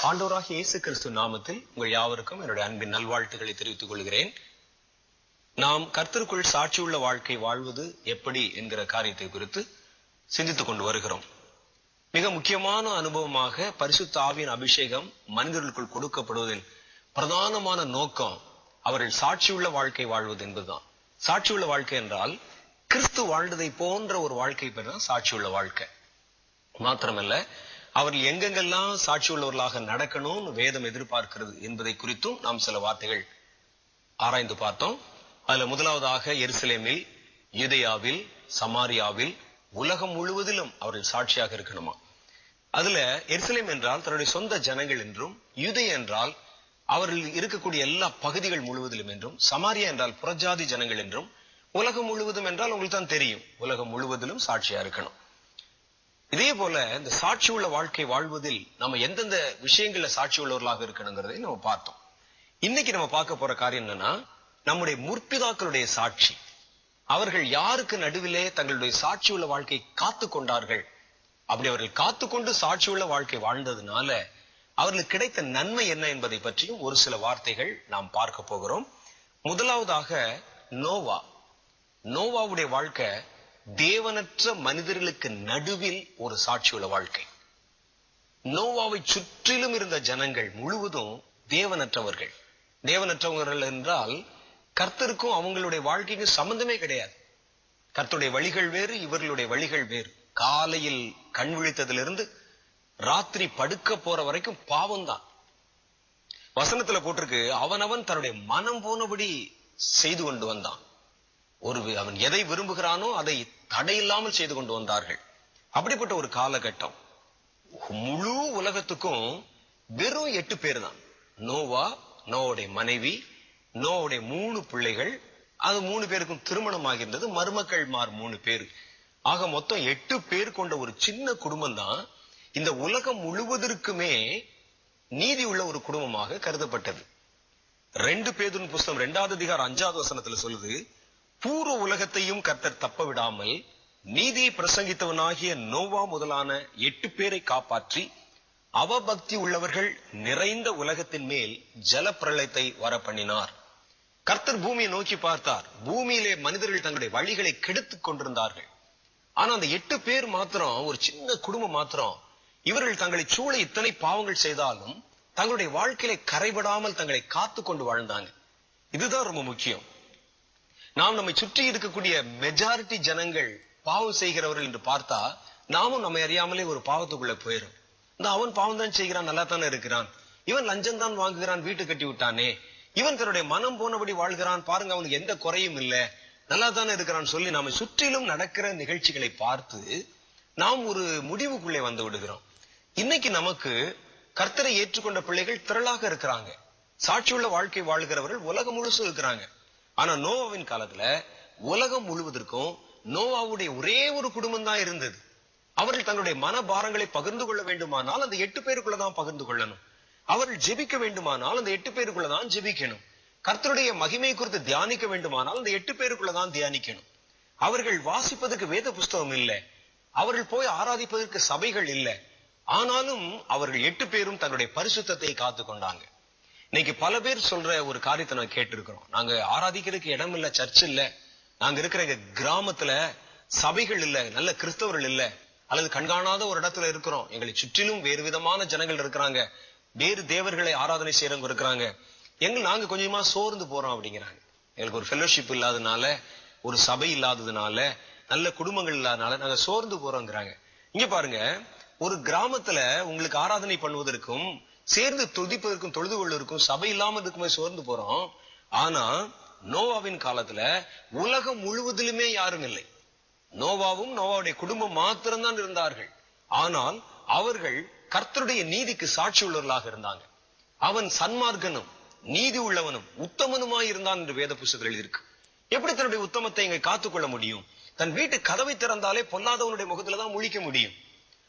ஆண்டவராகிய இயேசு கிறிஸ்து நாமத்தில் உங்கள் யாவருக்கும் என்னுடைய அன்பின் நல்வாழ்த்துக்களை தெரிவித்துக் கொள்கிறேன். நாம் கர்த்தருக்குள் சாட்சியுள்ள வாழ்க்கை வாழ்வது எப்படி என்கிற காரியத்தை குறித்து சிந்தித்துக் கொண்டு வருகிறோம். மிக முக்கியமான அனுபவமாக பரிசுத்த ஆவியின் அபிஷேகம் மனிதர்களுக்குள் கொடுக்கப்படுவதின் பிரதானமான நோக்கம் அவர்கள் சாட்சியுள்ள வாழ்க்கை வாழ்வது என்பதுதான். சாட்சியுள்ள வாழ்க்கை என்றால் கிறிஸ்து வாழ்ந்ததை போன்ற ஒரு வாழ்க்கை பெற சாட்சியுள்ள வாழ்க்கை மாத்திரமல்ல, அவர்கள் எங்கெங்கெல்லாம் சாட்சி உள்ளவர்களாக நடக்கணும்னு வேதம் எதிர்பார்க்கிறது என்பதை குறித்தும் நாம் சில வார்த்தைகள் ஆராய்ந்து பார்த்தோம். அதுல முதலாவதாக எருசலேமில், யூதேயாவில், சமாரியாவில், உலகம் முழுவதிலும் அவர்கள் சாட்சியாக இருக்கணுமா. அதுல எருசலேம் என்றால் தன்னுடைய சொந்த ஜனங்கள் என்றும், யூதேயா என்றால் அவர்கள் இருக்கக்கூடிய எல்லா பகுதிகள் முழுவதிலும் என்றும், சமாரியா என்றால் புறஜாதி ஜனங்கள் என்றும், உலகம் முழுவதும் என்றால் உங்களுக்கு தான் தெரியும், உலகம் முழுவதிலும் சாட்சியா இருக்கணும். இதே போல இந்த சாட்சி உள்ள வாழ்க்கை வாழ்வதில் நம்ம எந்தெந்த விஷயங்கள்ல சாட்சி உள்ளவர்களாக இருக்கணுங்கிறதை நம்ம பார்த்தோம். இன்னைக்கு நம்ம பார்க்க போற காரியம் என்னன்னா, நம்முடைய முற்பிதாக்களுடைய சாட்சி. அவர்கள் யாருக்கு நடுவிலே தங்களுடைய சாட்சி உள்ள வாழ்க்கை காத்து கொண்டார்கள். அப்படி அவர்கள் காத்துக்கொண்டு சாட்சி உள்ள வாழ்க்கை வாழ்ந்ததுனால அவர்களுக்கு கிடைத்த நன்மை என்ன என்பதை பற்றியும் ஒரு சில வார்த்தைகள் நாம் பார்க்க போகிறோம். முதலாவதாக நோவாவுடைய வாழ்க்கை தேவனற்ற மனிதர்களுக்கு நடுவில் ஒரு சாட்சியுள்ள வாழ்க்கை. நோவாவை சுற்றிலும் இருந்த ஜனங்கள் முழுவதும் தேவனற்றவர்கள். தேவனற்றவர்கள் என்றால் கர்த்தருக்கும் அவங்களுடைய வாழ்க்கைக்கும் சம்பந்தமே கிடையாது. கர்த்தருடைய வழிகள் வேறு, இவர்களுடைய வழிகள் வேறு. காலையில் கண் விழித்ததிலிருந்து ராத்திரி படுக்க போற வரைக்கும் பாவம்தான். வசனத்துல போட்டிருக்கு, அவனவன் தன்னுடைய மனம் போனபடி செய்து கொண்டு வந்தான். அவன் எதை விரும்புகிறானோ அதை தடையில்லாமல் செய்து கொண்டு வந்தார்கள். அப்படிப்பட்ட ஒரு காலகட்டம். முழு உலகத்துக்கும் வெறும் 8 பேர் தான். நோவாவுடைய மனைவி, நோவாவுடைய 3 பிள்ளைகள், அது 3 பேருக்கும் திருமணம் ஆகியிருந்தது, மருமக்கள்மார் 3 பேர். ஆக மொத்தம் 8 பேர் கொண்ட ஒரு சின்ன குடும்பம் தான் இந்த உலகம் முழுவதற்குமே நீதி உள்ள ஒரு குடும்பமாக கருதப்பட்டது. 2 பேதுரு புஸ்தகம் 2வது அதிகாரம் 5வது வசனத்துல சொல்லுது, பூர்வ உலகத்தையும் கர்த்தர் தப்ப விடாமல் நீதியை பிரசங்கித்தவனாகிய நோவா முதலான 8 பேரை காப்பாற்றி அவபக்தி உள்ளவர்கள் நிறைந்த உலகத்தின் மேல் ஜல பிரளயத்தை வர பண்ணினார். கர்த்தர் பூமியை நோக்கி பார்த்தார். பூமியிலே மனிதர்கள் தங்களுடைய வழிகளை கெடுத்துக் கொண்டிருந்தார்கள். ஆனா அந்த 8 பேர் மாத்திரம், ஒரு சின்ன குடும்பம் மாத்திரம், இவர்கள் தங்களை சூழ இத்தனை பாவங்கள் செய்தாலும் தங்களுடைய வாழ்க்கையில கரைபடாமல் தங்களை காத்து கொண்டு வாழ்ந்தாங்க. இதுதான் ரொம்ப முக்கியம். நாம் நம்மை சுற்றி இருக்கக்கூடிய மெஜாரிட்டி ஜனங்கள் பாவம் செய்கிறவர்கள் என்று பார்த்தா நாமும் நம்மை அறியாமலே ஒரு பாவத்துக்குள்ள போயிடும். அவன் பாவம் தான் செய்கிறான், நல்லா தானே இருக்கிறான், இவன் லஞ்சம் தான் வாங்குகிறான், வீட்டு கட்டி விட்டானே, இவன் தன்னுடைய மனம் போனபடி வாழ்கிறான், பாருங்க அவனுக்கு எந்த குறையும் இல்லை, நல்லா தானே இருக்கிறான் சொல்லி நாம சுற்றிலும் நடக்கிற நிகழ்ச்சிகளை பார்த்து நாம் ஒரு முடிவுக்குள்ளே வந்து விடுகிறோம். இன்னைக்கு நமக்கு கர்த்தரை ஏற்றுக்கொண்ட பிள்ளைகள் திரளாக இருக்கிறாங்க. சாட்சியுள்ள வாழ்க்கை வாழ்கிறவர்கள் உலகம் முழுசும் இருக்கிறாங்க. ஆனா நோவாவின் காலத்துல உலகம் முழுவதற்கும் நோவாவுடைய ஒரே ஒரு குடும்பம் தான் இருந்தது. அவர்கள் தங்களுடைய மனபாரங்களை பகிர்ந்து கொள்ள வேண்டுமானால் அந்த 8 பேருக்குள்ளதான் பகிர்ந்து கொள்ளணும். அவர்கள் ஜெபிக்க வேண்டுமானால் அந்த 8 பேருக்குள்ளதான் ஜெபிக்கணும். கர்த்தருடைய மகிமை குறித்து தியானிக்க வேண்டுமானால் அந்த 8 பேருக்குள்ளதான் தியானிக்கணும். அவர்கள் வாசிப்பதற்கு வேத புஸ்தகம் இல்லை, அவர்கள் போய் ஆராதிப்பதற்கு சபைகள் இல்லை. ஆனாலும் அவர்கள் 8 பேரும் தங்களுடைய பரிசுத்தத்தை காத்து கொண்டாங்க. இன்னைக்கு பல பேர் சொல்ற ஒரு காரியத்தை நான் கேட்டிருக்கிறோம். நாங்க ஆராதிக்கிறதுக்கு இடம் இல்ல, சர்ச் இல்ல, நாங்க இருக்கிற எங்க கிராமத்துல சபைகள் இல்ல, நல்ல கிறிஸ்தவர்கள் இல்ல, அல்லது கண்காணாத ஒரு இடத்துல இருக்கிறோம், எங்களை சுற்றிலும் வேறு விதமான ஜனங்கள் இருக்கிறாங்க, வேறு தேவர்களை ஆராதனை செய்யறவங்க இருக்கிறாங்க, நாங்க கொஞ்சமா சோர்ந்து போறோம் அப்படிங்கிறாங்க. எங்களுக்கு ஒரு ஃபெல்லோஷிப் இல்லாததுனால, ஒரு சபை இல்லாததுனால, நல்ல குடும்பங்கள் இல்லாததுனால நாங்க சோர்ந்து போறோங்கிறாங்க. இங்க பாருங்க, ஒரு கிராமத்துல உங்களுக்கு ஆராதனை பண்ணுவதற்கும் சேர்ந்து துதிப்பதற்கும் தொழுது கொள்வதற்கும் சபை இல்லாம இருக்கும்போது சோர்ந்து போறோம். ஆனா நோவாவின் காலத்துல உலகம் முழுவதிலுமே யாரும் இல்லை. நோவாவும் நோவாவுடைய குடும்பம் மாத்திரம்தான் இருந்தார்கள். ஆனால் அவர்கள் கர்த்தருடைய நீதிக்கு சாட்சி உள்ளவர்களாக இருந்தாங்க. அவன் சன்மார்க்கனும் நீதி உள்ளவனும் உத்தமனுமாய் இருந்தான் என்று வேத புஸ்தகத்தில் இருக்கு. எப்படி தன்னுடைய உத்தமத்தை இங்க காத்துக்கொள்ள முடியும்? தன் வீட்டு கதவை திறந்தாலே பொல்லாதவனுடைய முகத்துலதான் முழிக்க முடியும்.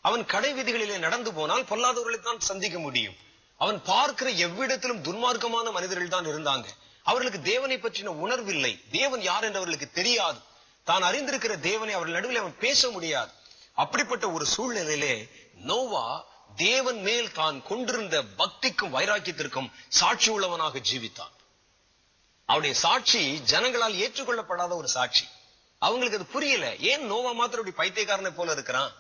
அவன் கடை வீதிகளிலே நடந்து போனால் பொல்லாதவர்களை தான் சந்திக்க முடியும். அவன் பார்க்கிற எவ்விடத்திலும் துன்மார்க்கமான மனிதர்கள் தான் இருந்தாங்க. அவர்களுக்கு தேவனை பற்றின உணர்வில்லை. தேவன் யார் என்று அவர்களுக்கு தெரியாது. தான் அறிந்திருக்கிற தேவனை அவர்கள் நடுவில் அவன் பேச முடியாது. அப்படிப்பட்ட ஒரு சூழ்நிலையிலே நோவா தேவன் மேல் தான் கொண்டிருந்த பக்திக்கும் வைராக்கியத்திற்கும் சாட்சி உள்ளவனாக ஜீவித்தான். அவருடைய சாட்சி ஜனங்களால் ஏற்றுக்கொள்ளப்படாத ஒரு சாட்சி. அவங்களுக்கு அது புரியல. ஏன் நோவா மாத்திரம் இப்படி பைத்தியக்காரனை போல இருக்கிறான்?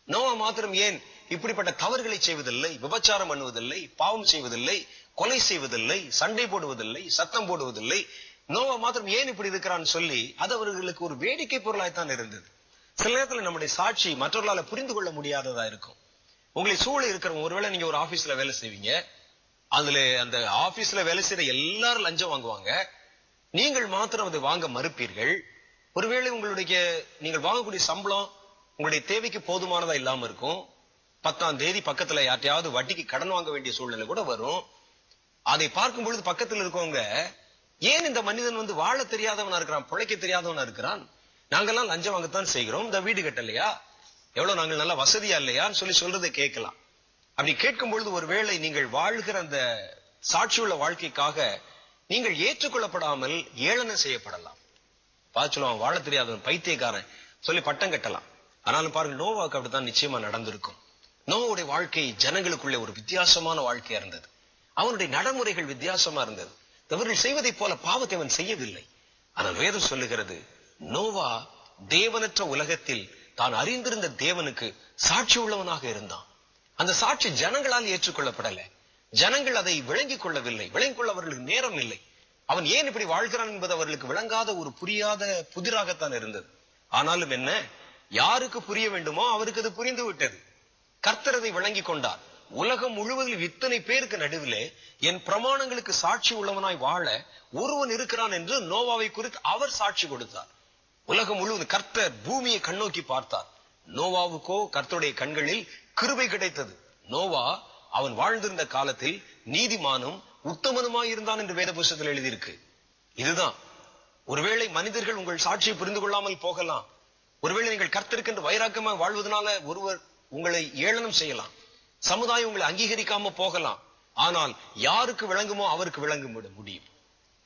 நோவா மாத்திரம் ஏன் இப்படிப்பட்ட தவறுகளை செய்வதில்லை, விபச்சாரம் பண்ணுவதில்லை, பாவம் செய்வதில்லை, கொலை செய்வதில்லை, சண்டை போடுவதில்லை, சத்தம் போடுவதில்லை, நோவா மாத்திரம் ஏன் இப்படி இருக்கிறான்னு சொல்லி அது அவர்களுக்கு ஒரு வேடிக்கை பொருளாய்த்தான் இருந்தது. சில நேரத்துல நம்முடைய சாட்சி மற்றவர்களால புரிந்து கொள்ள முடியாததா இருக்கும். உங்களை சூழ இருக்கிறவங்க, ஒருவேளை நீங்க ஒரு ஆபீஸ்ல வேலை செய்வீங்க, அதுல அந்த ஆபீஸ்ல வேலை செய்யற எல்லாரும் லஞ்சம் வாங்குவாங்க, நீங்கள் மாத்திரம் அதை வாங்க மறுப்பீர்கள். ஒருவேளை நீங்கள் வாங்கக்கூடிய சம்பளம் உங்களுடைய தேவைக்கு போதுமானதா இல்லாம இருக்கும். 10ஆம் தேதி பக்கத்துல யார்ட்டையாவது வட்டிக்கு கடன் வாங்க வேண்டிய சூழ்நிலை கூட வரும். அதை பார்க்கும் பொழுது பக்கத்துல இருக்கவங்க, ஏன் இந்த மனிதன் வாழ தெரியாதவனா இருக்கிறான், பிழைக்க தெரியாதவனா இருக்கிறான், நாங்கெல்லாம் லஞ்சம் வாங்கத்தான் செய்கிறோம், இந்த வீடு கட்டலையா, எவ்வளவு நாங்கள் நல்லா வசதியா இல்லையான்னு சொல்றதை கேட்கலாம். அப்படி கேட்கும் பொழுது ஒருவேளை நீங்கள் வாழ்கிற அந்த சாட்சியுள்ள வாழ்க்கைக்காக நீங்கள் ஏற்றுக்கொள்ளப்படாமல் ஏளனம் செய்யப்படலாம். சொல்லுவான், வாழ தெரியாதவன், பைத்தியக்காரன் சொல்லி பட்டம் கட்டலாம். ஆனாலும் பாருங்க, நோவாவுக்கு அப்படித்தான் நிச்சயமா நடந்திருக்கும். நோவாவுடைய வாழ்க்கை ஜனங்களுக்குள்ளே ஒரு வித்தியாசமான வாழ்க்கையா இருந்தது. அவனுடைய நடைமுறைகள் வித்தியாசமா இருந்தது. அவர்கள் செய்வதை போல பாவத்தை அவன் செய்யவில்லை. ஆனால் வேதம் சொல்லுகிறது, நோவா தேவனற்ற உலகத்தில் தான் அறிந்திருந்த தேவனுக்கு சாட்சி உள்ளவனாக இருந்தான். அந்த சாட்சி ஜனங்களால் ஏற்றுக்கொள்ளப்படல. ஜனங்கள் அதை விளங்கிக் கொள்ளவில்லை. விளங்கிக் கொள்ள அவர்களுக்கு நேரம் இல்லை. அவன் ஏன் இப்படி வாழ்கிறான் என்பது அவர்களுக்கு விளங்காத ஒரு புரியாத புதிராகத்தான் இருந்தது. ஆனாலும் என்ன, யாருக்கு புரிய வேண்டுமோ அவருக்கு அது புரிந்து விட்டது. கர்த்தர் அதை விளங்கிக் கொண்டார். உலகம் முழுவதில் இத்தனை பேருக்கு நடுவிலே என் பிரமாணங்களுக்கு சாட்சி உள்ளவனாய் வாழ ஒருவன் இருக்கிறான் என்று நோவாவை குறித்து அவர் சாட்சி கொடுத்தார். உலகம் முழுவதும் கர்த்தர் பூமியை கண்ணோக்கி பார்த்தார். நோவாவுக்கோ கர்த்தருடைய கண்களில் கிருபை கிடைத்தது. நோவா அவன் வாழ்ந்திருந்த காலத்தில் நீதிமானும் உத்தமனுமாய் இருந்தான் என்று வேத புத்தகத்தில் எழுதியிருக்கு. இதுதான். ஒருவேளை மனிதர்கள் உங்கள் சாட்சியை புரிந்து கொள்ளாமல் போகலாம். ஒருவேளை நீங்கள் கர்த்தருக்கென்று வைராக்கியமாக வாழ்வதனால ஒருவர் உங்களை ஏளனம் செய்யலாம். சமுதாயம் உங்களை அங்கீகரிக்காம போகலாம். ஆனால் யாருக்கு விளங்குமோ அவருக்கு விளங்க முடியும்.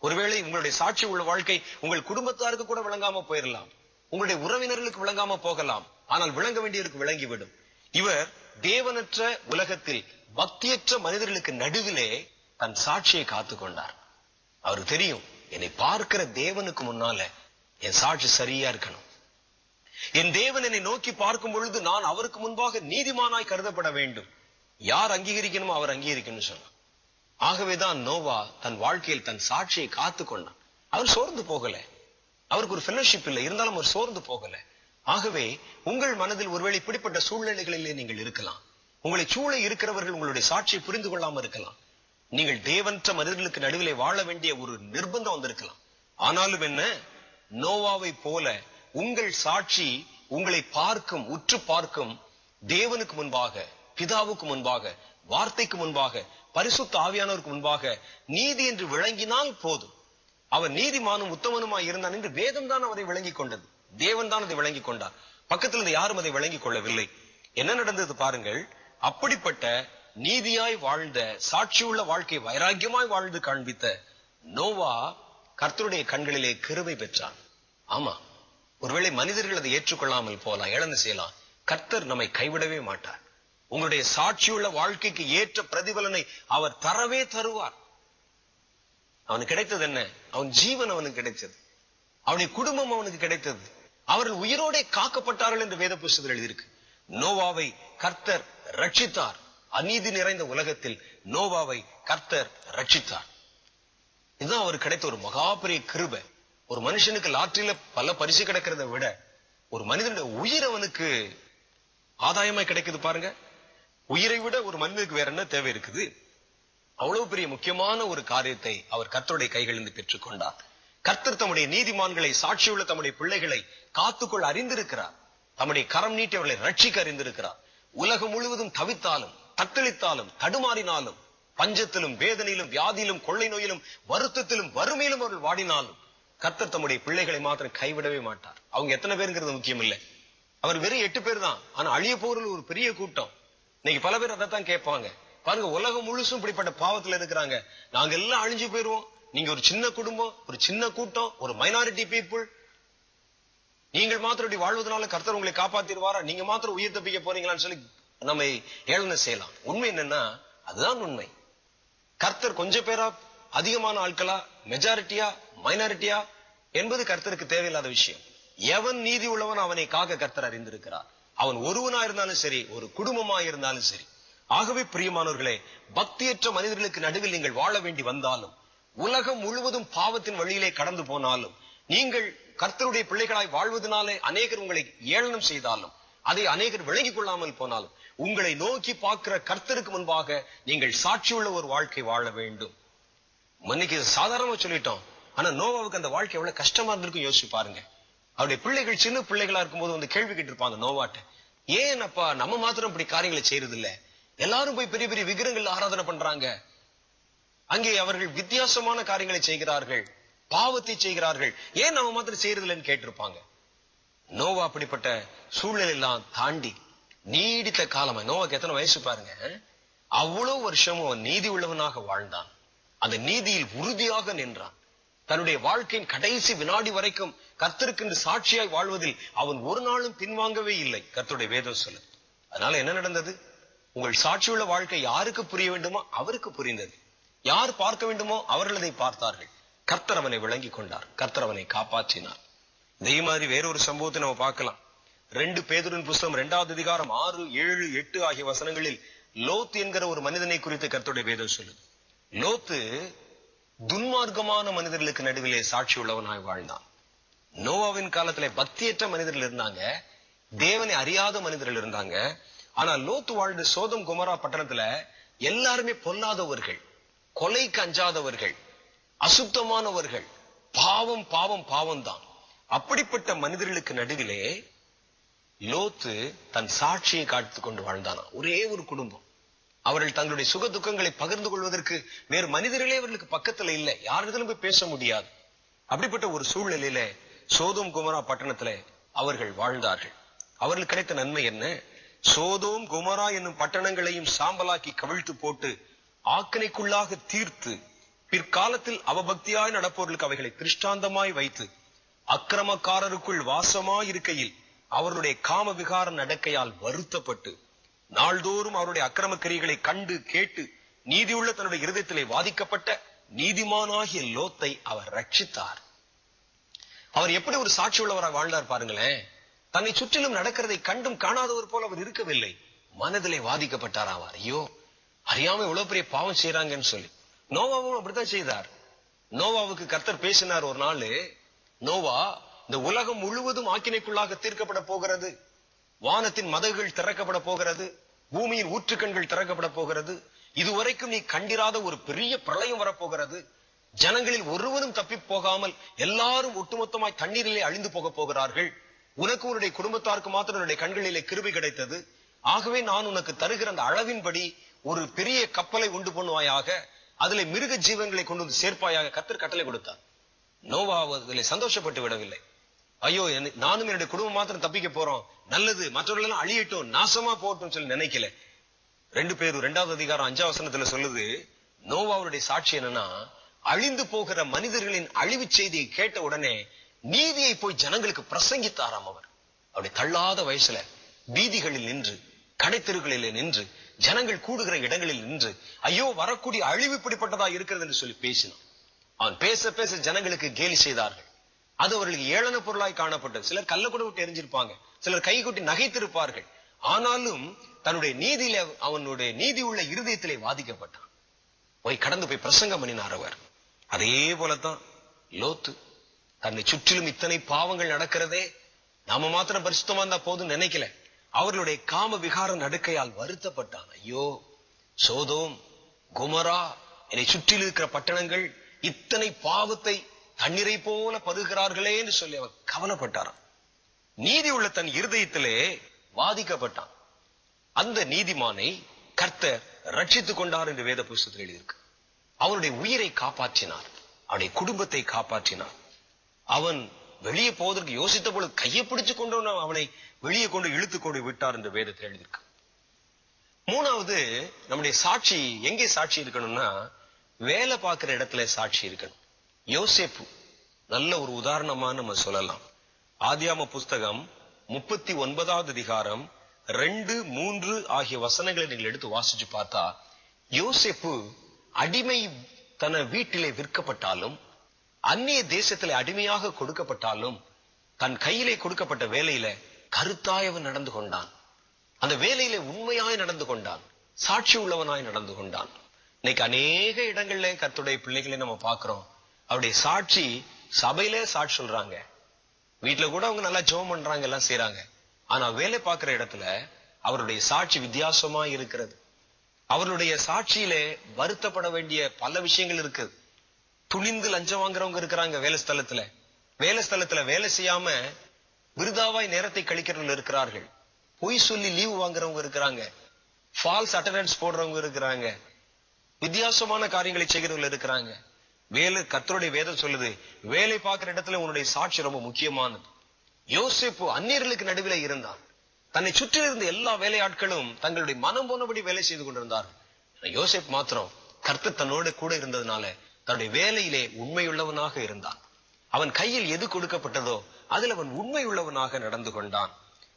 ஒருவேளை உங்களுடைய சாட்சி உள்ள வாழ்க்கை உங்கள் குடும்பத்தாருக்கு கூட விளங்காம போயிடலாம். உங்களுடைய உறவினர்களுக்கு விளங்காம போகலாம். ஆனால் விளங்க வேண்டியவருக்கு விளங்கிவிடும். இவர் தேவனற்ற உலகத்தில் பக்தியற்ற மனிதர்களுக்கு நடுவிலே தன் சாட்சியை காத்து கொண்டார். அவருக்கு தெரியும், என்னை பார்க்கிற தேவனுக்கு முன்னால என் சாட்சி சரியா இருக்கணும். என் தேவன் என்னை நோக்கி பார்க்கும் பொழுது நான் அவருக்கு முன்பாக நீதிமானாய் கருதப்பட வேண்டும். யார் அங்கீகரிக்கணுமோ அவர் அங்கீகரிக்கணும்னு சொன்னார். ஆகவேதான் நோவா தன் வாழ்க்கையில் தன் சாட்சியை காத்து கொண்டான். அவர் சோர்ந்து போகல. அவருக்கு ஒரு ஃபெலோஷிப் இல்லை, இருந்தாலும் அவர் சோர்ந்து போகல. ஆகவே உங்கள் மனதில் ஒருவேளை இப்படிப்பட்ட சூழ்நிலைகளிலே நீங்கள் இருக்கலாம். உங்களை சூழ இருக்கிறவர்கள் உங்களுடைய சாட்சியை புரிந்து கொள்ளாம இருக்கலாம். நீங்கள் தேவனற்ற மனிதர்களுக்கு நடுவிலே வாழ வேண்டிய ஒரு நிர்பந்தம் வந்திருக்கலாம். ஆனாலும் என்ன, நோவாவை போல உங்கள் சாட்சி உங்களை பார்க்கும், உற்று பார்க்கும் தேவனுக்கு முன்பாக, பிதாவுக்கு முன்பாக, வார்த்தைக்கு முன்பாக, பரிசுத்த ஆவியானவருக்கு முன்பாக நீதி என்று விளங்கினால் போதும். அவன் நீதிமானும் உத்தமனுமாய் இருந்தான் என்று வேதம் தான் அவரை விளங்கிக் கொண்டது. தேவன் தான் அதை விளங்கிக் கொண்டார். பக்கத்தில் இருந்து யாரும் அதை விளங்கிக் கொள்ளவில்லை. என்ன நடந்தது பாருங்கள். அப்படிப்பட்ட நீதியாய் வாழ்ந்த, சாட்சியுள்ள வாழ்க்கை வைராக்கியமாய் வாழ்ந்து காண்பித்த நோவா கர்த்தருடைய கண்களிலே கிருபை பெற்றான். ஆமா, ஒருவேளை மனிதர்கள் அதை ஏற்றுக்கொள்ளாமல் போலாம், ஏளனம் செய்யலாம். கர்த்தர் நம்மை கைவிடவே மாட்டார். உங்களுடைய சாட்சியுள்ள வாழ்க்கைக்கு ஏற்ற பிரதிபலனை அவர் தரவே தருவார். அவனுக்கு கிடைத்தது என்ன? அவன் ஜீவன் அவனுக்கு கிடைத்தது. அவனுடைய குடும்பம் அவனுக்கு கிடைத்தது. அவர்கள் உயிரோட காக்கப்பட்டார்கள் என்று வேத புத்தகத்தில் எழுதியிருக்கு. நோவாவை கர்த்தர் ரட்சித்தார். அநீதி நிறைந்த உலகத்தில் நோவாவை கர்த்தர் ரட்சித்தார். இதுதான் அவருக்கு கிடைத்த ஒரு மகா பெரிய கிருபை. ஒரு மனுஷனுக்கு லாட்டரியில பல பரிசு கிடைக்கிறத விட ஒரு மனிதனுடைய உயிர் அவனுக்கு ஆதாயமாய் கிடைக்குது பாருங்க. உயிரை விட ஒரு மனிதனுக்கு வேற என்ன தேவை இருக்குது? அவ்வளவு பெரிய முக்கியமான ஒரு காரியத்தை அவர் கர்த்தருடைய கைகளிலிருந்து பெற்றுக் கொண்டார். கர்த்தர் தம்முடைய நீதிமான்களை, சாட்சியுள்ள தம்முடைய பிள்ளைகளை காத்துக்கொள்ள அறிந்திருக்கிறார். தம்முடைய கரம் நீட்டி அவர்களை ரட்சிக்க அறிந்திருக்கிறார். உலகம் முழுவதும் தவித்தாலும், தத்தளித்தாலும், தடுமாறினாலும், பஞ்சத்திலும், வேதனையிலும், வியாதியிலும், கொள்ளை நோயிலும், வருத்தத்திலும், வறுமையிலும் அவர்கள் வாடினாலும் கர்த்தர் தம்முடைய பிள்ளைகளை மாத்திரம் கைவிடவே மாட்டார். அவங்க எத்தனை பேருங்கிறது முக்கியம் இல்லை. அவர் வெறும் 8 பேர் தான். ஆனா அழிய போறது ஒரு பெரிய கூட்டம். இன்னைக்கு பல பேர் அதைத்தான் கேட்பாங்க. பாருங்க, உலகம் முழுசும் இப்படிப்பட்ட பாவத்துல இருக்கிறாங்க. நாங்க எல்லாம் அழிஞ்சு போயிருவோம். நீங்க ஒரு சின்ன குடும்பம், ஒரு சின்ன கூட்டம், ஒரு மைனாரிட்டி பீப்புள். நீங்கள் மாத்திரம் இப்படி வாழ்வதனால கர்த்தர் உங்களை காப்பாத்திடுவாரா? நீங்க மாத்திரம் உயிர் தப்பிக்க போறீங்களான்னு சொல்லி நம்மை ஏளன செய்யலாம். உண்மை என்னன்னா அதுதான் உண்மை. கர்த்தர் கொஞ்சம் பேரா, அதிகமான ஆட்களா, மெஜாரிட்டியா, மைனாரிட்டியா என்பது கர்த்தருக்கு தேவையில்லாத விஷயம். எவன் நீதி உள்ளவன் அவனை காக்க கர்த்தர் அறிந்திருக்கிறார். அவன் ஒருவனா இருந்தாலும் சரி, ஒரு குடும்பமா இருந்தாலும் சரி. ஆகவே பிரியமானவர்களே, பக்தியற்ற மனிதர்களுக்கு நடுவில் நீங்கள் வாழ வேண்டி வந்தாலும், உலகம் முழுவதும் பாவத்தின் வழியிலே கடந்து போனாலும், நீங்கள் கர்த்தருடைய பிள்ளைகளாய் வாழ்வதனாலே அநேகர் உங்களை ஏளனம் செய்தாலும், அதை அநேகர் விளங்கிக் கொள்ளாமல் போனாலும், உங்களை நோக்கி பார்க்கிற கர்த்தருக்கு முன்பாக நீங்கள் சாட்சியுள்ள ஒரு வாழ்க்கை வாழ வேண்டும். இன்னைக்கு சாதாரணமா சொல்லிட்டோம், ஆனா நோவாவுக்கு அந்த வாழ்க்கை எவ்வளவு கஷ்டமா இருந்திருக்கும் யோசிச்சு பாருங்க. அவருடைய பிள்ளைகள் சின்ன பிள்ளைகளா இருக்கும்போது வந்து கேள்வி கேட்டு இருப்பாங்க நோவாட்ட, ஏன் அப்பா நம்ம மாத்திரம் இப்படி காரியங்களை செய்யறது இல்ல? எல்லாரும் போய் பெரிய பெரிய விக்கிரங்கள் ஆராதனை பண்றாங்க, அங்கே அவர்கள் வித்தியாசமான காரியங்களை செய்கிறார்கள், பாவத்தை செய்கிறார்கள், ஏன் நம்ம மாத்திரம் செய்யறது இல்லைன்னு கேட்டிருப்பாங்க. நோவா அப்படிப்பட்ட சூழ்நிலை எல்லாம் தாண்டி நீடித்த காலமா, நோவாக்கு எத்தனை வயசு பாருங்க, அவ்வளவு வருஷமும் அவன் நீதி உள்ளவனாக வாழ்ந்தான். அந்த நீதியில் உறுதியாக நின்றான். தன்னுடைய வாழ்க்கையின் கடைசி வினாடி வரைக்கும் கர்த்தருக்கு சாட்சியாய் வாழ்வதில் அவன் ஒரு நாளும் பின்வாங்கவே இல்லை. கர்த்தருடைய வேதம் சொல்லுது. அதனால என்ன நடந்தது? உங்கள் சாட்சியுள்ள வாழ்க்கை யாருக்கு புரிய வேண்டுமோ அவருக்கு புரிந்தது. யார் பார்க்க வேண்டுமோ அவர்கள் அதை பார்த்தார்கள். கர்த்தர் அவனை விளங்கி கொண்டார். கர்த்தர் அவனை காப்பாற்றினார். இதே மாதிரி வேறொரு சம்பவத்தை நம்ம பார்க்கலாம். 2 பேதுருவின் புஸ்தகம் 2வது அதிகாரம் 6, 7, 8 ஆகிய வசனங்களில் லோத் என்கிற ஒரு மனிதனை குறித்து கர்த்தருடைய வேதம் சொல்லுது. லோத்து துன்மார்க்கமான மனிதர்களுக்கு நடுவிலே சாட்சி உள்ளவனாய் வாழ்ந்தான். நோவாவின் காலத்திலே பக்தியற்ற மனிதர்கள் இருந்தாங்க, தேவனை அறியாத மனிதர்கள் இருந்தாங்க. ஆனா லோத்து வாழ்ந்த சோதம் குமரா பட்டணத்துல எல்லாருமே பொல்லாதவர்கள், கொலைக்கு அஞ்சாதவர்கள், அசுத்தமானவர்கள், பாவம் பாவம் பாவம் தான். அப்படிப்பட்ட மனிதர்களுக்கு நடுவிலே லோத்து தன் சாட்சியை காத்துக் கொண்டு வாழ்ந்தானா. ஒரே ஒரு குடும்பம். அவர்கள் தங்களுடைய சுக துக்கங்களை பகிர்ந்து கொள்வதற்கு வேறு மனிதர்களே அவர்களுக்கு பக்கத்துல இல்லை, யாரிடத்திலும் போய் பேச முடியாது. அப்படிப்பட்ட ஒரு சூழ்நிலையில சோதோம் குமரா பட்டணத்துல அவர்கள் வாழ்ந்தார்கள். அவர்களுக்கு கிடைத்த நன்மை என்ன? சோதோம் குமரா என்னும் பட்டணங்களையும் சாம்பலாக்கி கவிழ்த்து போட்டு ஆக்கினைக்குள்ளாக தீர்த்து பிற்காலத்தில் அவபக்தியாய் நடப்பவர்களுக்கு அவைகளை திருஷ்டாந்தமாய் வைத்து அக்கிரமக்காரருக்குள் வாசமாய் இருக்கையில் அவருடைய காம விகார நடக்கையால் வருத்தப்பட்டு நாள்தோறும் அவருடைய அக்கிரம கிரியைகளை கண்டு கேட்டு நீதியுள்ள தன்னுடைய இருதயத்திலே வாதிக்கப்பட்ட நீதிமானாகிய லோத்தை அவர் ரட்சித்தார். அவர் எப்படி ஒரு சாட்சி உள்ளவராக வாழ்ந்தார் பாருங்களேன். தன்னை சுற்றிலும் நடக்கிறதை கண்டும் காணாதவர் போல அவர் இருக்கவில்லை. மனதிலே வாதிக்கப்பட்டார். அவர் ஐயோ அறியாம இவ்வளவு பெரிய பாவம் செய்யறாங்கன்னு சொல்லி. நோவாவும் அப்படித்தான் செய்தார். நோவாவுக்கு கர்த்தர் பேசினார் ஒரு நாள், நோவா இந்த உலகம் முழுவதும் ஆக்கினைக்குள்ளாக தீர்க்கப்பட போகிறது, வானத்தின் மதகுகள் திறக்கப்பட போகிறது, பூமியின் ஊற்றுக்கண்கள் திறக்கப்பட போகிறது, இதுவரைக்கும் நீ கண்டிராத ஒரு பெரிய பிரளயம் வரப்போகிறது, ஜனங்களில் ஒருவரும் தப்பி போகாமல் எல்லாரும் ஒட்டுமொத்தமாய் தண்ணீரிலே அழிந்து போக போகிறார்கள், உனக்கு உன்னுடைய குடும்பத்தாருக்கு மாத்திரம் உன்னுடைய கண்களிலே கிருபை கிடைத்தது, ஆகவே நான் உனக்கு தருகிற அந்த அளவின்படி ஒரு பெரிய கப்பலை உண்டு பண்ணுவாயாக, அதிலே மிருக ஜீவன்களை கொண்டு வந்து சேர்ப்பாயாக கர்த்தர் கட்டளை கொடுத்தார். நோவா அதிலே சந்தோஷப்பட்டு விடவில்லை. ஐயோ நானும் என்னுடைய குடும்பம் மாத்திரம் தப்பிக்க போறோம், நல்லது, மற்றவர்கள் எல்லாம் அழியட்டும், நாசமா போகட்டும் சொல்லி நினைக்கல. 2 பேரும் 2வது அதிகாரம் 5ஆம் வசனத்துல சொல்லுது, நோவாவுடைய சாட்சி என்னன்னா, அழிந்து போகிற மனிதர்களின் அழிவு செய்தியை கேட்ட உடனே நீதியை போய் ஜனங்களுக்கு பிரசங்கித்தாராம். அவர் அவருடைய தள்ளாத வயசுல வீதிகளில் நின்று, கடைத்தெருகளிலே நின்று, ஜனங்கள் கூடுகிற இடங்களில் நின்று, ஐயோ வரக்கூடிய அழிவு இப்படிப்பட்டதா இருக்கிறது என்று சொல்லி பேசினான். அவன் பேச பேச ஜனங்களுக்கு கேலி செய்தார்கள். அது அவர்களுக்கு ஏளன பொருளாய் காணப்பட்டது. சிலர் கல்ல கூட விட்டு எரிஞ்சிருப்பாங்க, சிலர் கை கொட்டி நகைத்திருப்பார்கள். ஆனாலும் தன்னுடைய நீதியில, அவனுடைய நீதி உள்ள இருதயத்திலே வாதிக்கப்பட்டான். போய் கடந்து போய் பிரசங்கம் பண்ணினார் அவர். அதே போலத்தான் லோத்து தன்னை சுற்றிலும் இத்தனை பாவங்கள் நடக்கிறதே, நாம மாத்திரம் பரிசுத்தமா இருந்தா போதும் நினைக்கல. அவர்களுடைய காம விகார நடுக்கையால் வருத்தப்பட்டான். ஐயோ சோதோம் குமரா என்னை சுற்றில் இருக்கிற பட்டணங்கள் இத்தனை பாவத்தை தண்ணீரை போல பருகிறார்களே என்று சொல்லி அவர் கவலைப்பட்டாராம். நீதி உள்ள தன் இருதயத்திலே வாதிக்கப்பட்டான். அந்த நீதிமானை கர்த்தர் ரட்சித்துக் கொண்டார் என்று வேத புஸ்தகத்தில் எழுதியிருக்கு. அவனுடைய உயிரை காப்பாற்றினார், அவனுடைய குடும்பத்தை காப்பாற்றினார். அவன் வெளியே போவதற்கு யோசித்த பொழுது கையை பிடிச்சு கொண்டு அவனை வெளியே கொண்டு இழுத்து கொண்டு விட்டார் என்று வேதத்தில் எழுதியிருக்கு. 3வது, நம்முடைய சாட்சி எங்கே சாட்சி இருக்கணும்னா, வேலை பார்க்கிற இடத்துல சாட்சி இருக்கணும். யோசேப்பு நல்ல ஒரு உதாரணமா நம்ம சொல்லலாம். ஆதியாம புஸ்தகம் 39வது அதிகாரம் 2, 3 ஆகிய வசனங்களை நீங்கள் எடுத்து வாசிச்சு பார்த்தா, யோசேப்பு அடிமை தன வீட்டிலே விற்கப்பட்டாலும், அந்நிய தேசத்திலே அடிமையாக கொடுக்கப்பட்டாலும், தன் கையிலே கொடுக்கப்பட்ட வேலையில கருத்தாயவன் நடந்து கொண்டான். அந்த வேலையிலே உண்மையாய் நடந்து கொண்டான், சாட்சி உள்ளவனாய் நடந்து கொண்டான். இன்னைக்கு அநேக இடங்கள்ல கர்த்தருடைய பிள்ளைகளை நம்ம பாக்குறோம், அவருடைய சாட்சி சபையிலே சாட்சி சொல்றாங்க, வீட்டுல கூட அவங்க நல்லா ஜெபம் பண்றாங்க, எல்லாம் செய்யறாங்க. ஆனா வேலை பார்க்கிற இடத்துல அவருடைய சாட்சி வித்தியாசமா இருக்கிறது. அவருடைய சாட்சியிலே வருத்தப்பட வேண்டிய பல விஷயங்கள் இருக்கு. துணிந்து லஞ்சம் வாங்குறவங்க இருக்கிறாங்க வேலை ஸ்தலத்துல வேலை செய்யாம விருதாவாய் நேரத்தை கழிக்கிறவங்க இருக்கிறார்கள். பொய் சொல்லி லீவு வாங்குறவங்க இருக்கிறாங்க. ஃபால்ஸ் அட்டெண்டன்ஸ் போடுறவங்க இருக்கிறாங்க. வித்தியாசமான காரியங்களை செய்கிறவங்க இருக்கிறாங்க. கர்த்தருடைய வேதம் சொல்லுது, வேலை பார்க்கிற இடத்துல உன்னுடைய சாட்சி ரொம்ப முக்கியமானது. யோசேப்பு அந்நியர்களுக்கு நடுவில இருந்தான். தன்னை சுற்றி இருந்த எல்லா வேலையாட்களும் தங்களுடைய மனம் போனபடி வேலை செய்து கொண்டிருந்தார்கள். யோசேப்பு மாத்திரம் கர்த்தர் தன்னோடு கூட இருந்ததுனால தன்னுடைய வேலையிலே உண்மையுள்ளவனாக இருந்தான். அவன் கையில் எது கொடுக்கப்பட்டதோ அதில் அவன் உண்மையுள்ளவனாக நடந்து கொண்டான்.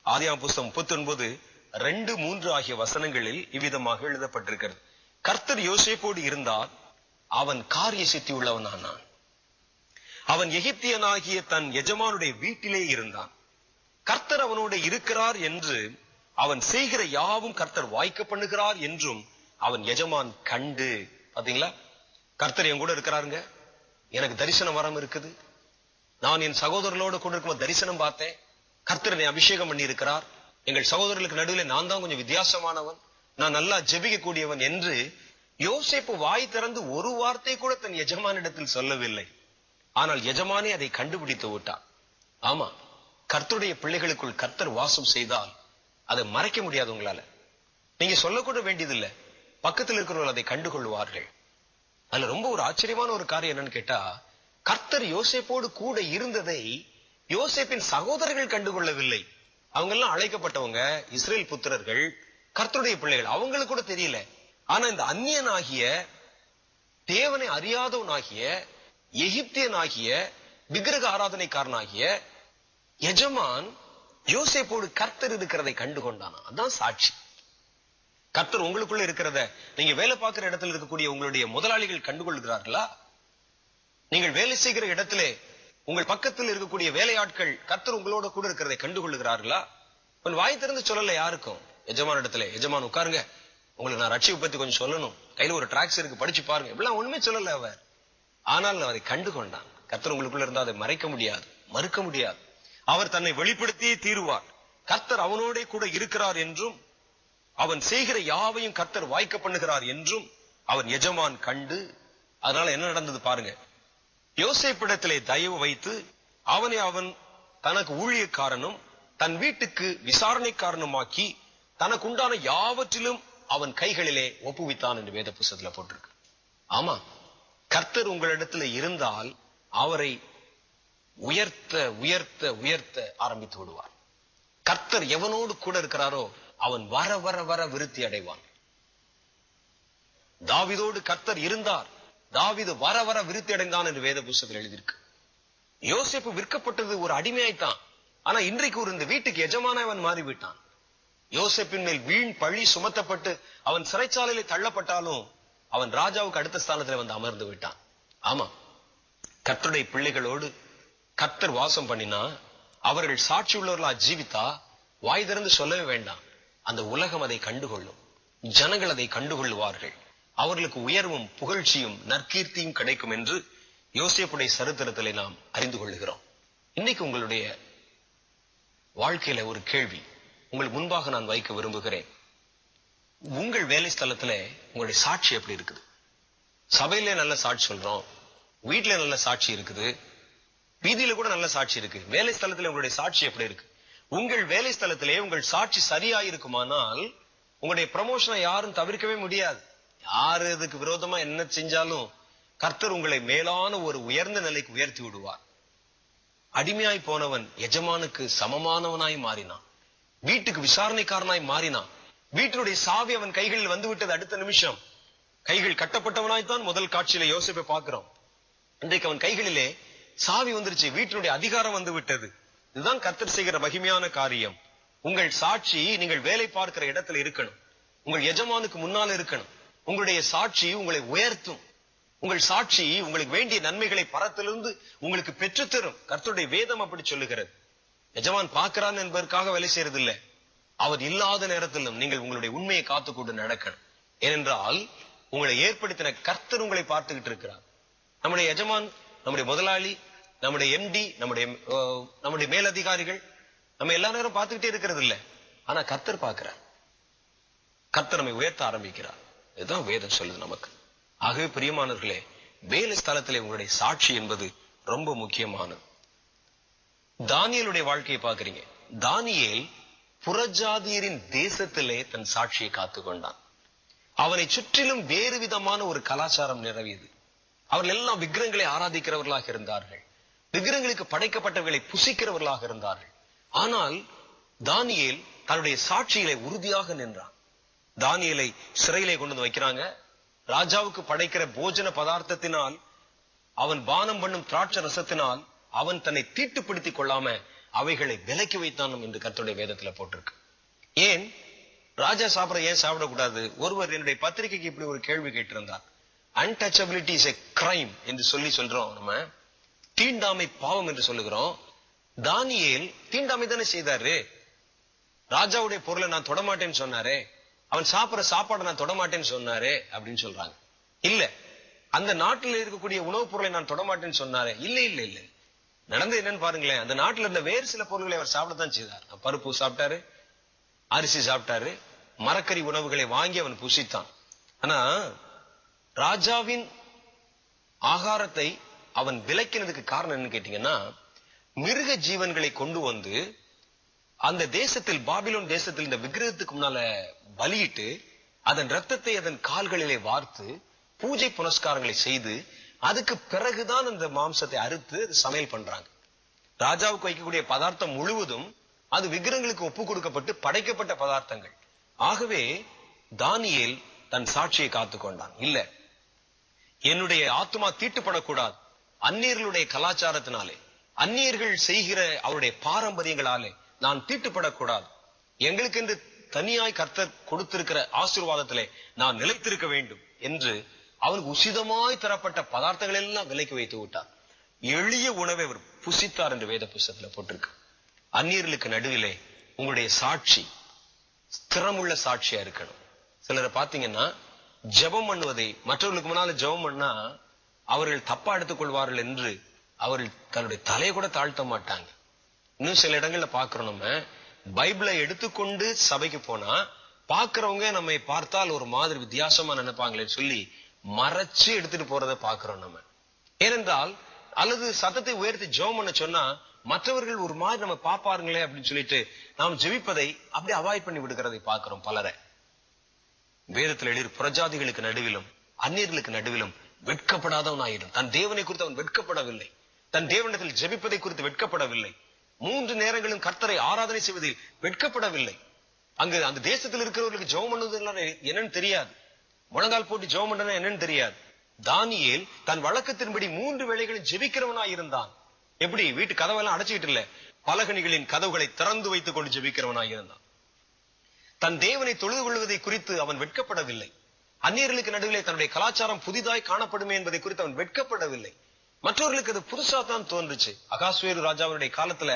ஆதியாகமம் புஸ்தகம் 39, 2, 3 ஆகிய வசனங்களில் இவ்விதமாக எழுதப்பட்டிருக்கிறது. கர்த்தர் யோசேப்போடு இருந்தார், அவன் காரிய சித்தி உள்ளவனானான். அவன் எகிப்தியனாகிய தன் எஜமானுடைய வீட்டிலே இருந்தான். கர்த்தர் அவனோடு இருக்கிறார் என்று, அவன் செய்கிற யாவும் கர்த்தர் வாய்க்க பண்ணுகிறார் என்றும் அவன் எஜமான் கண்டு. பாத்தீங்களா, கர்த்தர் என் கூட இருக்கிறாருங்க, எனக்கு தரிசன வரம் இருக்குது, நான் என் சகோதரர்களோடு கூட இருக்கும் தரிசனம் பார்த்தேன், கர்த்தர் என்னை அபிஷேகம் பண்ணி இருக்கிறார், எங்கள் சகோதரர்களுக்கு நடுவில் நான் தான் கொஞ்சம் வித்தியாசமானவன், நான் நல்லா ஜெபிக்க கூடியவன் என்று யோசேப்பு வாய் திறந்து ஒரு வார்த்தை கூட தன் எஜமானிடத்தில் சொல்லவில்லை. ஆனால் எஜமானே அதை கண்டுபிடித்து விட்டான். ஆமா, கர்த்தருடைய பிள்ளைகளுக்குள் கர்த்தர் வாசம் செய்தால் அதை மறைக்க முடியாது. உங்களால நீங்க சொல்லக்கூட வேண்டியதில்லை, பக்கத்தில் இருக்கிறவர்கள் அதை கண்டுகொள்வார்கள். அதுல ரொம்ப ஒரு ஆச்சரியமான ஒரு காரியம் என்னன்னு கேட்டா, கர்த்தர் யோசேப்போடு கூட இருந்ததை யோசேப்பின் சகோதரர்கள் கண்டுகொள்ளவில்லை. அவங்க எல்லாம் அழைக்கப்பட்டவங்க, இஸ்ரேல் புத்திரர்கள், கர்த்தருடைய பிள்ளைகள், அவங்களுக்கு கூட தெரியல. ஆனா இந்த அந்நியனாகிய, தேவனை அறியாதவனாகிய, எகிப்தியனாகிய, விக்கிரக ஆராதனைக்காரனாகிய எஜமான் யோசேப்போடு கர்த்தர் இருக்கிறதை கண்டுகொண்டானா. அதான் சாட்சி. கர்த்தர் உங்களுக்குள்ள இருக்கிறத நீங்க வேலை பார்க்கிற இடத்துல இருக்கக்கூடிய உங்களுடைய முதலாளிகள் கண்டுகொள்கிறார்களா? நீங்கள் வேலை செய்கிற இடத்திலே உங்கள் பக்கத்தில் இருக்கக்கூடிய வேலையாட்கள் கர்த்தர் உங்களோட கூட இருக்கிறதை கண்டுகொள்ளுகிறார்களா? உன் வாய் திறந்து சொல்லல யாருக்கும். எஜமான இடத்துல, எஜமான் உட்காருங்க, உங்களுக்கு நான் ரட்சிப்பை பத்தி கொஞ்சம் சொல்லணும், கையில ஒரு டிராக்ஸ் இருக்கு, படிச்சு பாருங்க, இப்படிலாம் ஒண்ணுமே சொல்லல அவர். ஆனால் அவரை கண்டு கொண்டான். கர்த்தர் உங்களுக்குள்ள இருந்தா அதை மறைக்க முடியாது, மறுக்க முடியாது. அவர் தன்னை வெளிப்படுத்தியே தீருவார். கர்த்தர் அவனோட கூட இருக்கிறார் என்றும், அவன் செய்கிற யாவையும் கர்த்தர் வாய்க்க பண்ணுகிறார் என்றும் அவன் எஜமான் கண்டு. அதனால என்ன நடந்தது பாருங்க. யோசேப்பிடத்திலே தயவு வைத்து அவனை அவன் தனக்கு ஊழியக்காரனும் தன் வீட்டுக்கு விசாரணைக்காரனுமாக்கி தனக்கு உண்டான யாவற்றிலும் அவன் கைகளிலே ஒப்புவித்தான் என்று வேத புஸ்தகத்துல போட்டிருக்கு. ஆமா, கர்த்தர் உங்களிடத்துல இருந்தால் அவரை உயர்த்த உயர்த்த உயர்த்த ஆரம்பித்து விடுவார். கர்த்தர் எவனோடு கூட இருக்கிறாரோ அவன் வர வர வர விருத்தி அடைவான். தாவீதோடு கர்த்தர் இருந்தார், தாவீது வர வர விருத்தி அடைந்தான் என்று வேத புஸ்தகத்தில் எழுதியிருக்கு. யோசேப்பு விற்கப்பட்டது ஒரு அடிமையாய்த்தான். ஆனா இன்றைக்கு ஒரு இந்த வீட்டுக்கு எஜமான அவன் மாறிவிட்டான். யோசேப்பின் மேல் வீண் பழி சுமத்தப்பட்டு அவன் சிறைச்சாலையில தள்ளப்பட்டாலும் அவன் ராஜாவுக்கு அடுத்த ஸ்தானத்துல வந்து அமர்ந்து விட்டான். ஆமா, கர்த்தருடைய பிள்ளைகளோடு கர்த்தர் வாசம் பண்ணினா, அவர்கள் சாட்சி உள்ளவர்களா ஜீவித்தா, வாய் திறந்து சொல்லவே வேண்டாம், அந்த உலகம் அதை கண்டுகொள்ளும், ஜனங்கள் அதை கண்டுகொள்வார்கள், அவர்களுக்கு உயர்வும் புகழ்ச்சியும் நற்கீர்த்தியும் கிடைக்கும் என்று யோசேப்புடைய சரித்திரத்திலே நாம் அறிந்து கொள்ளுகிறோம். இன்னைக்கு உங்களுடைய வாழ்க்கையில ஒரு கேள்வி உங்கள் முன்பாக நான் வைக்க விரும்புகிறேன். உங்கள் வேலை ஸ்தலத்துல உங்களுடைய சாட்சி எப்படி இருக்குது? சபையில நல்ல சாட்சி சொல்றோம், வீட்டுல நல்ல சாட்சி இருக்குது, வீதியில கூட நல்ல சாட்சி இருக்கு. வேலை ஸ்தலத்துல உங்களுடைய சாட்சி எப்படி இருக்கு? உங்கள் வேலை ஸ்தலத்திலே உங்கள் சாட்சி சரியாயிருக்குமானால் உங்களுடைய ப்ரமோஷனை யாரும் தவிர்க்கவே முடியாது. யாரு இதுக்கு விரோதமா என்ன செஞ்சாலும் கர்த்தர் உங்களை மேலான ஒரு உயர்ந்த நிலைக்கு உயர்த்தி விடுவார். அடிமையாய் போனவன் எஜமானுக்கு சமமானவனாய் மாறினான், வீட்டுக்கு விசாரணைக்காரனாய் மாறினான். வீட்டினுடைய சாவி அவன் கைகளில் வந்து விட்டது. அடுத்த நிமிஷம் கைகள் கட்டப்பட்டவனாய்த்தான் முதல் காட்சியில யோசேப்பை பார்க்கிறோம். இன்றைக்கு அவன் கைகளிலே சாவி வந்துருச்சு, வீட்டினுடைய அதிகாரம் வந்து விட்டது. இதுதான் கர்த்தர் செய்கிற மகிமையான காரியம். உங்கள் சாட்சி நீங்கள் வேலை பார்க்கிற இடத்துல இருக்கணும். உங்கள் எஜமானுக்கு முன்னால் இருக்கணும். உங்களுடைய சாட்சி உங்களை உயர்த்தும். உங்கள் சாட்சி உங்களுக்கு வேண்டிய நன்மைகளை பரத்திலிருந்து உங்களுக்கு பெற்றுத்தரும். கர்த்தருடைய வேதம் அப்படி சொல்லுகிறது. எஜமான் பார்க்கிறான் என்பதற்காக வேலை செய்யறது இல்லை. அவர் இல்லாத நேரத்திலும் நீங்கள் உங்களுடைய உண்மையை காத்துக்கொண்டு நடக்கணும். ஏனென்றால் உங்களை ஏற்படுத்தின கர்த்தர் உங்களை பார்த்துக்கிட்டு இருக்கிறார். நம்முடைய எஜமான், நம்முடைய முதலாளி, நம்முடைய எம்டி, நம்முடைய மேலதிகாரிகள் நம்ம எல்லா நேரம் பார்த்துக்கிட்டே இருக்கிறது இல்லை. ஆனா கர்த்தர் பார்க்கிறார். கர்த்தர் நம்மை உயர்த்த ஆரம்பிக்கிறார். இதுதான் வேதம் சொல்லுது நமக்கு. ஆகவே பிரியமானவர்களே, வேலை ஸ்தலத்திலே உங்களுடைய சாட்சி என்பது ரொம்ப முக்கியமானது. தானியேலுடைய வாழ்க்கையை பார்க்கிறீங்க. தானியேல் புறஜாதியரின் தேசத்திலே தன் சாட்சியை காத்துக்கொண்டான். அவனை சுற்றிலும் வேறு விதமான ஒரு கலாச்சாரம் நிலவியது. அவர்கள் எல்லாம் விக்கிரகங்களை ஆராதிக்கிறவர்களாக இருந்தார்கள். விக்கிரகங்களுக்கு படைக்கப்பட்டவர்களை புசிக்கிறவர்களாக இருந்தார்கள். ஆனால் தானியேல் தன்னுடைய சாட்சியிலே உறுதியாக நின்றான். தானியேலை சிறையிலே கொண்டு வந்து வைக்கிறாங்க. ராஜாவுக்கு படைக்கிற போஜன பதார்த்தத்தினால், அவன் பானம் பண்ணும் திராட்சை ரசத்தினால் அவன் தன்னை தீட்டுப்படுத்திக் கொள்ளாம அவைகளை விலக்கி வைத்தான் என்று கர்த்தருடைய வேதத்துல போட்டிருக்கு. ஏன் ராஜா ஏன் சாப்பிடக்கூடாது? ஒருவர் என்னுடைய பத்திரிகைக்கு இப்படி ஒரு கேள்வி கேட்டிருந்தார். அன்டச்சபிலிட்டி இஸ் எ கிரைம் என்று சொல்றோம். நம்ம தீண்டாமை பாவம் என்று சொல்லுகிறோம். தானியேல் தீண்டாமை தானே செய்தாரு. ராஜாவுடைய பொருளை நான் தொடமாட்டேன்னு சொன்னாரே, அவன் சாப்பிடுற சாப்பாடை நான் தொடமாட்டேன்னு சொன்னாரே அப்படின்னு சொல்றாங்க. இல்ல, அந்த நாட்டில் இருக்கக்கூடிய உணவுப் பொருளை நான் தொடமாட்டேன்னு சொன்னாரே. இல்ல இல்ல இல்ல, நடந்து என்னன்னு பாருங்களேன். அந்த நாட்டில் இருந்த வேறு சில பொருள்களை அவர் சாப்பிடத்தான் செய்தார். பருப்பு சாப்பிட்டாரு, அரிசி சாப்பிட்டாரு, மரக்கறி உணவுகளை வாங்கி அவன் புசித்தான். ஆனா ராஜாவின் ஆகாரத்தை அவன் விலக்கினதுக்கு காரணம் என்னன்னு கேட்டீங்கன்னா, மிருக ஜீவன்களை கொண்டு வந்து அந்த தேசத்தில், பாபிலோன் தேசத்தில் இந்த விக்கிரகத்துக்கு முன்னால பலியிட்டு அதன் ரத்தத்தை அதன் கால்களிலே வார்த்து பூஜை புனஸ்காரங்களை செய்து அதுக்கு பிறகுதான் அந்த மாம்சத்தை அறுத்து சமையல் பண்றாங்க. ராஜாவுக்கு வைக்கக்கூடிய பதார்த்தம் முழுவதும் அது விக்கிரகங்களுக்கு ஒப்பு கொடுக்கப்பட்டு படைக்கப்பட்ட பதார்த்தங்கள். ஆகவே தானியேல் தன் சாட்சியை காத்துக்கொண்டான். இல்ல, என்னுடைய ஆத்மா தீட்டுப்படக்கூடாது. அந்நியர்களுடைய கலாச்சாரத்தினாலே, அந்நியர்கள் செய்கிற அவருடைய பாரம்பரியங்களாலே நான் தீட்டுப்படக்கூடாது. எங்களுக்கு என்று தனியாய் கர்த்தர் கொடுத்திருக்கிற ஆசீர்வாதத்திலே நான் நிலைத்திருக்க வேண்டும் என்று அவனுக்கு உசிதமாய் தரப்பட்ட பதார்த்தங்கள் எல்லாம் விலைக்கு வைத்து விட்டார். எளிய உணவை அவர் புசித்தார் என்று வேத புஸ்தகத்துல போட்டிருக்கு. அந்நியர்களுக்கு நடுவிலே உங்களுடைய சாட்சி ஸ்திரமுள்ள சாட்சியா இருக்கணும். சிலரை பாத்தீங்கன்னா ஜெபம் பண்ணுவதை, மற்றவர்களுக்கு முன்னால ஜெபம் பண்ணா அவர்கள் தப்பா எடுத்துக் கொள்வார்கள் என்று அவர்கள் தன்னுடைய தலையை கூட தாழ்த்த மாட்டாங்க. இன்னும் சில இடங்கள்ல பாக்குறோம், நம்ம பைபிளை எடுத்துக்கொண்டு சபைக்கு போனா பாக்குறவங்க நம்மை பார்த்தால் ஒரு மாதிரி வித்தியாசமா நினைப்பாங்களே சொல்லி மறைச்சு எடுத்துட்டு போறதை பாக்குறோம் நம்ம. ஏனென்றால் அல்லது சத்தத்தை உயர்த்தி ஜெபம் பண்ண சொன்னா மற்றவர்கள் ஒரு மாதிரி நம்ம பாப்பாருங்களே அப்படின்னு சொல்லிட்டு நாம் ஜெபிப்பதை அப்படியே அவாய்ட் பண்ணி விடுகிறதை பாக்குறோம் பலரை. வேதத்தில் எழுதி புறஜாதிகளுக்கு நடுவிலும் அந்நியர்களுக்கு நடுவிலும் வெட்கப்படாதவனாயிடும். தன் தேவனை குறித்து அவன் வெட்கப்படவில்லை. தன் தேவனிடத்தில் ஜெபிப்பதை குறித்து வெட்கப்படவில்லை. 3 நேரங்களும் கர்த்தரை ஆராதனை செய்வதில் வெட்கப்படவில்லை. அங்கு அந்த தேசத்தில் இருக்கிறவர்களுக்கு ஜெபம் பண்ணுவது என்னன்னு தெரியாது. முழங்கால் போட்டு ஜெபம் பண்ணா என்னன்னு தெரியாது. தானியேல் தன் வழக்கத்தின்படி 3 வேளைகளும் ஜெபிக்கிறவனாய் இருந்தான். எப்படி? வீட்டு கதவெல்லாம் அடைச்சிக்கிட்டு இல்ல, பலகணிகளின் கதவுகளை திறந்து வைத்துக் கொண்டு ஜெபிக்கிறவனாய் இருந்தான். தன் தேவனை தொழுது கொள்வதை குறித்து அவன் வெட்கப்படவில்லை. அந்நியர்களுக்கு நடுவிலே தன்னுடைய கலாச்சாரம் புதிதாய் காணப்படுமே என்பதை குறித்து அவன் வெட்கப்படவில்லை. மற்றவர்களுக்கு அது புதுசா தான் தோன்றுச்சு. அகாஸ்வேரு ராஜாவுடைய காலத்துல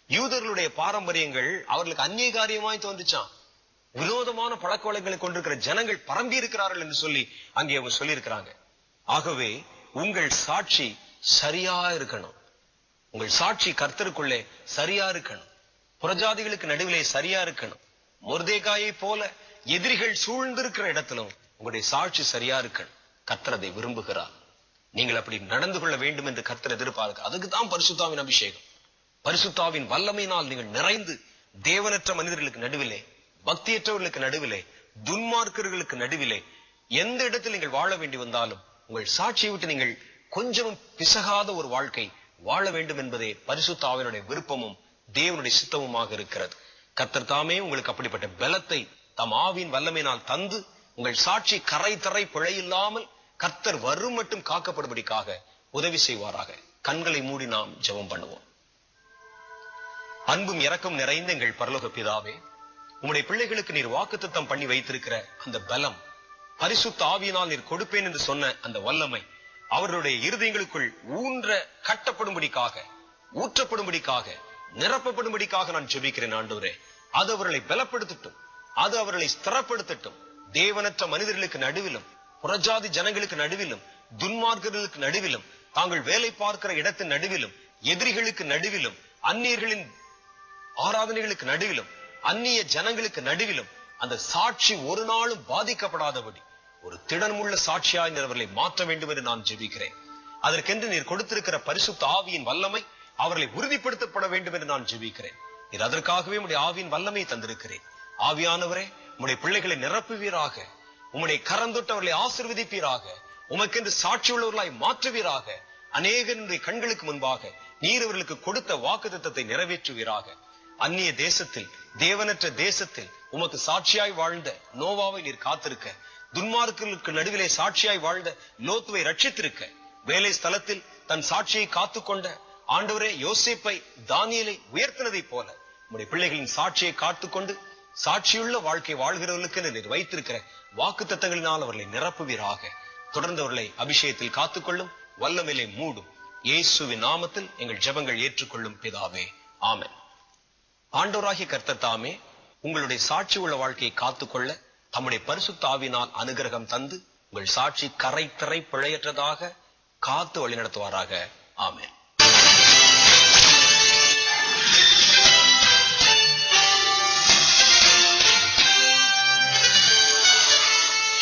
யூதர்களுடைய பாரம்பரியங்கள் அவர்களுக்கு அந்நியகாரியமாய் தோன்றுச்சான். விரோதமான பழக்க வழக்கங்களை கொண்டிருக்கிற ஜனங்கள் பரம்பி இருக்கிறார்கள் என்று சொல்லி அங்கே அவங்க சொல்லி இருக்கிறாங்க. ஆகவே உங்கள் சாட்சி சரியா இருக்கணும். உங்கள் சாட்சி கர்த்தருக்குள்ளே சரியா இருக்கணும். புறஜாதிகளுக்கு நடுவிலே சரியா இருக்கணும். மொர்தெகாயை போல எதிரிகள் சூழ்ந்திருக்கிற இடத்திலும் உங்களுடைய சாட்சி சரியா இருக்கணும். கர்த்தர் அதை விரும்புகிறார். நீங்கள் அப்படி நடந்து கொள்ள வேண்டும் என்று கர்த்தர் எதிர்பார்க்கிறார். அதுக்கு தான் பரிசுத்தாவின் அபிஷேகம். பரிசுத்தாவின் வல்லமையினால் நீங்கள் நிறைந்து தேவனற்ற மனிதர்களுக்கு நடுவிலே, பக்தியற்றவர்களுக்கு நடுவிலே, துன்மார்க்கர்களுக்கு நடுவிலே எந்த இடத்தில் நீங்கள் வாழ வேண்டி வந்தாலும் உங்கள் சாட்சியை விட்டு நீங்கள் கொஞ்சமும் பிசகாத ஒரு வாழ்க்கை வாழ வேண்டும் என்பதே பரிசுத்தாவினுடைய விருப்பமும் தேவனுடைய சித்தமுமாக இருக்கிறது. கர்த்தர் தாமே உங்களுக்கு அப்படிப்பட்ட பலத்தை தம் ஆவியின் வல்லமையினால் தந்து உங்கள் சாட்சி கரை தரை பிழையில்லாமல் கர்த்தர் வரும் மட்டும் காக்கப்படும்படிக்காக உதவி செய்வாராக. கண்களை மூடி நாம் ஜெபம் பண்ணுவோம். அன்பும் இரக்கம் நிறைந்த எங்கள் பரலோக பிதாவே, உம்முடைய பிள்ளைகளுக்கு நீர் வாக்குத்தத்தம் பண்ணி வைத்திருக்கிற அந்த பலம், பரிசுத்த ஆவியினால் நீர் கொடுப்பேன் என்று சொன்ன அந்த வல்லமை அவர்களுடைய இருதயங்களுக்குள் கட்டப்படும்படிக்காக, ஊற்றப்படும்படிக்காக, நிரப்பப்படும்படிக்காக நான் ஜெபிக்கிறேன் ஆண்டவரே. அது அவர்களை பலப்படுத்தட்டும், அது அவர்களை ஸ்திரப்படுத்தட்டும். தேவனற்ற மனிதர்களுக்கு நடுவிலும், புறஜாதி ஜனங்களுக்கு நடுவிலும், துன்மார்க்கர்களுக்கு நடுவிலும், தாங்கள் வேலை பார்க்கிற இடத்தின் நடுவிலும், எதிரிகளுக்கு நடுவிலும், அந்நியர்களின் ஆராதனைகளுக்கு நடுவிலும், அந்நிய ஜனங்களுக்கு நடுவிலும் அந்த சாட்சி ஒரு நாளும் பாதிக்கப்படாதபடி ஒரு திடமுள்ள சாட்சியாய் அவர்களை மாற்ற வேண்டும் என்று நான் ஜெபிக்கிறேன். அதற்கென்று நீர் கொடுத்திருக்கிற பரிசுத்த ஆவியின் வல்லமை அவர்களை உறுதிப்படுத்தப்பட வேண்டும் என்று நான் ஜெபிக்கிறேன். நீர் அதற்காகவே உம்முடைய ஆவியின் வல்லமை தந்திருக்கிறேன். ஆவியானவரே, உம்முடைய பிள்ளைகளை நிரப்புவீராக, உம்முடைய கரந்தொட்டு அவர்களை ஆசீர்வதிப்பீராக, உமக்கென்று சாட்சி உள்ளவர்களாய் மாற்றுவீராக. அநேகருடைய கண்களுக்கு முன்பாக நீர் அவர்களுக்கு கொடுத்த வாக்குத்தத்தத்தை நிறைவேற்றுவீராக. அந்நிய தேசத்தில், தேவனற்ற தேசத்தில் உமக்கு சாட்சியாய் வாழ்ந்த நோவாவை நீர் காத்திருக்க, துன்மார்க்கர்களுக்கு நடுவிலே சாட்சியாய் வாழ்ந்த லோத்துவை ரட்சித்திருக்க, வேலை ஸ்தலத்தில் தன் சாட்சியை காத்துக்கொண்ட ஆண்டவரே யோசேப்பை, தானியேலை உயர்த்தினதை போல உம்முடைய பிள்ளைகளின் சாட்சியை காத்துக்கொண்டு சாட்சியுள்ள வாழ்க்கை வாழ்கிறவர்களுக்கு நீர் வைத்திருக்கிற வாக்குத்தத்தங்களினால் அவர்களை நிரப்புவீராக. தொடர்ந்து அவர்களை அபிஷேகத்தில் காத்துக்கொள்ளும், வல்லமையிலே மூடும். இயேசுவின் நாமத்தில் எங்கள் ஜெபங்கள் ஏற்றுக்கொள்ளும் பிதாவே, ஆமென். ஆண்டவராகிய கர்த்தர் தாமே உங்களுடைய சாட்சி உள்ள வாழ்க்கையை காத்துக்கொள்ள தம்முடைய பரிசுத்த ஆவியினால் அனுகிரகம் தந்து உங்கள் சாட்சி கரை திரை பிழையற்றதாக காத்து வழிநடத்துவாராக. ஆமென்.